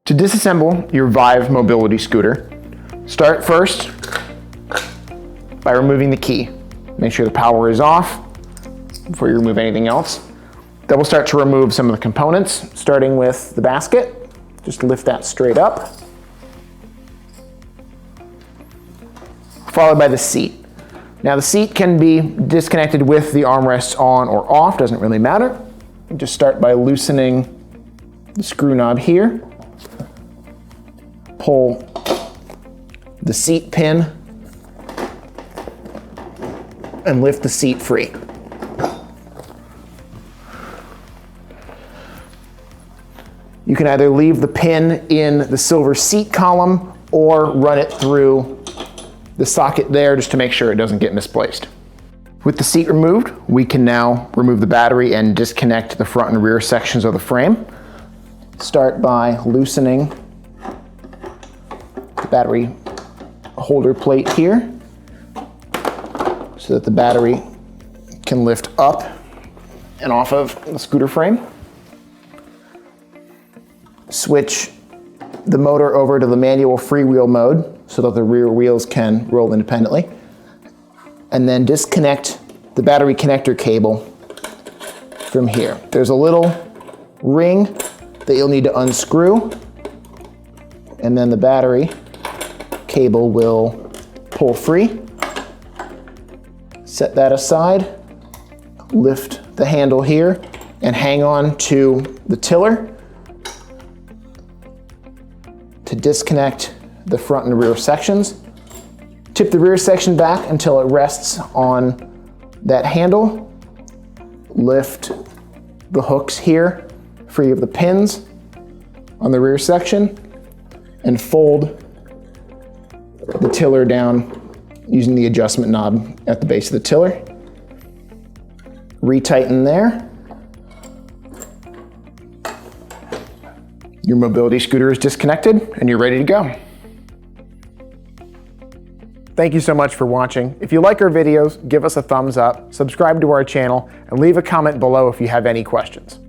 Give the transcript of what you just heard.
To disassemble your Vive mobility scooter, start first by removing the key. Make sure the power is off before you remove anything else. Then we'll start to remove some of the components, starting with the basket. Just lift that straight up. Followed by the seat. Now the seat can be disconnected with the armrests on or off, doesn't really matter. Just start by loosening the screw knob here. Pull the seat pin and lift the seat free. You can either leave the pin in the silver seat column or run it through the socket there just to make sure it doesn't get misplaced. With the seat removed, we can now remove the battery and disconnect the front and rear sections of the frame. Start by loosening the battery holder plate here so that the battery can lift up and off of the scooter frame. Switch the motor over to the manual freewheel mode so that the rear wheels can roll independently. And then disconnect the battery connector cable from here. There's a little ring that you'll need to unscrew, and then the battery cable will pull free. Set that aside, lift the handle here, and hang on to the tiller to disconnect the front and rear sections. Tip the rear section back until it rests on that handle. Lift the hooks here, free of the pins on the rear section, and fold the tiller down using the adjustment knob at the base of the tiller. Retighten there. Your mobility scooter is disconnected and you're ready to go. Thank you so much for watching. If you like our videos, give us a thumbs up, subscribe to our channel, and leave a comment below if you have any questions.